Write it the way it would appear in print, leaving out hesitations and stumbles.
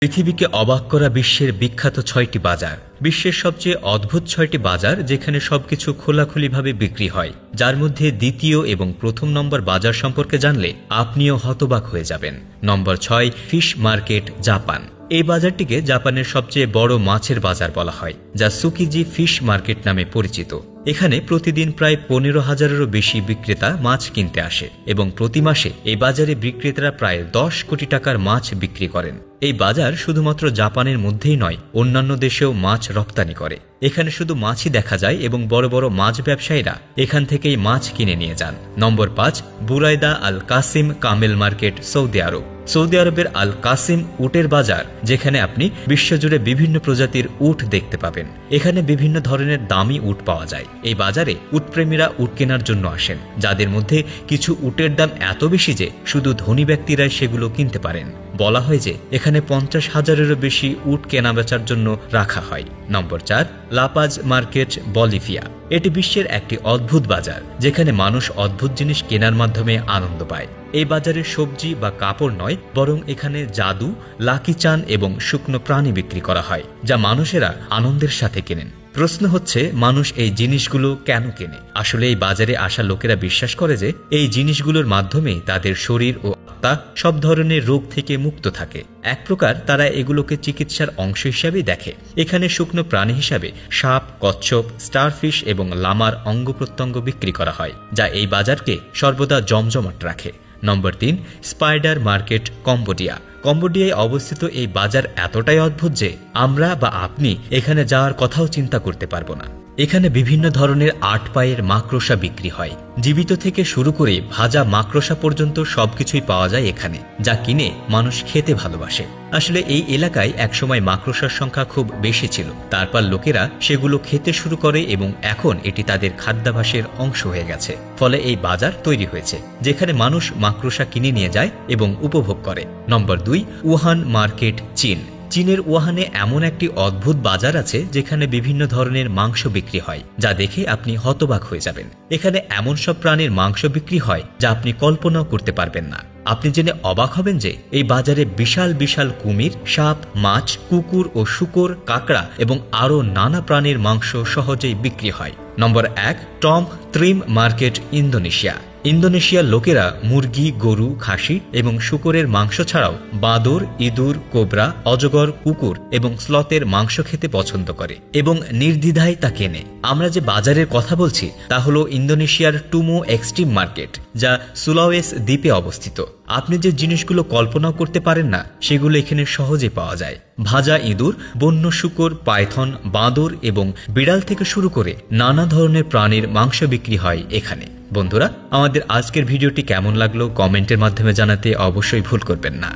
পৃথিবীকে অবাক করা বিশ্বের বিখ্যাত ৬টি বাজার। বিশ্বের সবচেয়ে অদ্ভুত ৬টি বাজার যেখানে সবকিছু খোলাখুলিভাবে বিক্রি হয়, যার মধ্যে দ্বিতীয় এবং প্রথম নম্বর বাজার সম্পর্কে জানলে আপনিও হতবাক হয়ে যাবেন। নম্বর ৬, ফিশ মার্কেট, জাপান। এই বাজারটিকে জাপানের সবচেয়ে বড় মাছের বাজার বলা হয়, যা সুকিজি ফিশ মার্কেট নামে পরিচিত। এখানে প্রতিদিন প্রায় ১৫,০০০-এরও বেশি বিক্রেতা মাছ কিনতে আসে এবং প্রতি মাসে এই বাজারে বিক্রেতারা প্রায় ১০ কোটি টাকার মাছ বিক্রি করেন। এই বাজার শুধুমাত্র জাপানের মধ্যেই নয়, অন্যান্য দেশেও মাছ রপ্তানি করে। এখানে শুধু মাছই দেখা যায় এবং বড় বড় মাছ ব্যবসায়ীরা এখান থেকেই মাছ কিনে নিয়ে যান। নম্বর ৫, বুরাইদা আল কাসিম কামেল মার্কেট, সৌদি আরব। সৌদি আরবের আল কাসিম উটের বাজার, যেখানে আপনি বিশ্বজুড়ে বিভিন্ন প্রজাতির উট দেখতে পাবেন। এখানে বিভিন্ন ধরনের দামি উট পাওয়া যায়। এই বাজারে উটপ্রেমীরা উট কেনার জন্য আসেন, যাদের মধ্যে কিছু উটের দাম এত বেশি যে শুধু ধনী ব্যক্তিরাই সেগুলো কিনতে পারেন। বলা হয় যে এখানে ৫০,০০০-এরও বেশি উট কেনা বেচার জন্য রাখা হয়। নম্বর ৪, লাপাজ মার্কেট, বলিভিয়া। এটি বিশ্বের একটি অদ্ভুত বাজার, যেখানে মানুষ অদ্ভুত জিনিস কেনার মাধ্যমে আনন্দ পায়। এই বাজারে সবজি বা কাপড় নয়, বরং এখানে জাদু, লাকি চান এবং শুকনো প্রাণী বিক্রি করা হয়, যা মানুষেরা আনন্দের সাথে কেনেন। প্রশ্ন হচ্ছে, মানুষ এই জিনিসগুলো কেন কেনে? আসলে এই বাজারে আসা লোকেরা বিশ্বাস করে যে এই জিনিসগুলোর মাধ্যমেই তাদের শরীর ও আত্মা সব ধরনের রোগ থেকে মুক্ত থাকে। এক প্রকার তারা এগুলোকে চিকিৎসার অংশ হিসাবেই দেখে। এখানে শুকনো প্রাণী হিসাবে সাপ, কচ্ছপ, স্টারফিশ এবং লামার অঙ্গ প্রত্যঙ্গ বিক্রি করা হয়, যা এই বাজারকে সর্বদা জমজমাট রাখে। নম্বর ৩, স্পাইডার মার্কেট, কম্বোডিয়া। কম্বোডিয়ায় অবস্থিত এই বাজার এতটাই অদ্ভুত যে আমরা বা আপনি এখানে যাওয়ার কথাও চিন্তা করতে পারবো না। এখানে বিভিন্ন ধরনের ৮ পায়ের মাকড়সা বিক্রি হয়। জীবিত থেকে শুরু করে ভাজা মাকড়সা পর্যন্ত সবকিছুই পাওয়া যায় এখানে, যা কিনে মানুষ খেতে ভালোবাসে। আসলে এই এলাকায় একসময় মাকড়সার সংখ্যা খুব বেশি ছিল। তারপর লোকেরা সেগুলো খেতে শুরু করে এবং এখন এটি তাদের খাদ্যাভ্যাসের অংশ হয়ে গেছে। ফলে এই বাজার তৈরি হয়েছে যেখানে মানুষ মাকড়সা কিনে নিয়ে যায় এবং উপভোগ করে। নম্বর ২, উহান মার্কেট, চীন। চীনের উহানে এমন একটি অদ্ভুত বাজার আছে যেখানে বিভিন্ন ধরনের মাংস বিক্রি হয়, যা দেখে আপনি হতবাক হয়ে যাবেন। এখানে এমন সব প্রাণীর মাংস বিক্রি হয় যা আপনি কল্পনাও করতে পারবেন না। আপনি জেনে অবাক হবেন যে এই বাজারে বিশাল বিশাল কুমির, সাপ, মাছ, কুকুর ও শূকর, কাঁকড়া এবং আরও নানা প্রাণীর মাংস সহজেই বিক্রি হয়। নম্বর ১, টম ত্রিম মার্কেট, ইন্দোনেশিয়া। ইন্দোনেশিয়ার লোকেরা মুরগি, গরু, খাসি এবং শূকরের মাংস ছাড়াও বাঁদর, ইঁদুর, কোবরা, অজগর, কুকুর এবং স্লথের মাংস খেতে পছন্দ করে এবং নির্দ্বিধায় তা কেনে। আমরা যে বাজারের কথা বলছি তা হলো ইন্দোনেশিয়ার টুমো এক্সট্রিম মার্কেট, যা সুলাওয়েস দ্বীপে অবস্থিত। আপনি যে জিনিসগুলো কল্পনাও করতে পারেন না সেগুলো এখানে সহজে পাওয়া যায়। ভাজা ইঁদুর, বন্য শূকর, পাইথন, বাঁদর এবং বিড়াল থেকে শুরু করে নানা ধরনের প্রাণীর মাংস বিক্রি হয় এখানে। বন্ধুরা, আমাদের আজকের ভিডিওটি কেমন লাগলো কমেন্টের মাধ্যমে জানাতে অবশ্যই ভুল করবেন না।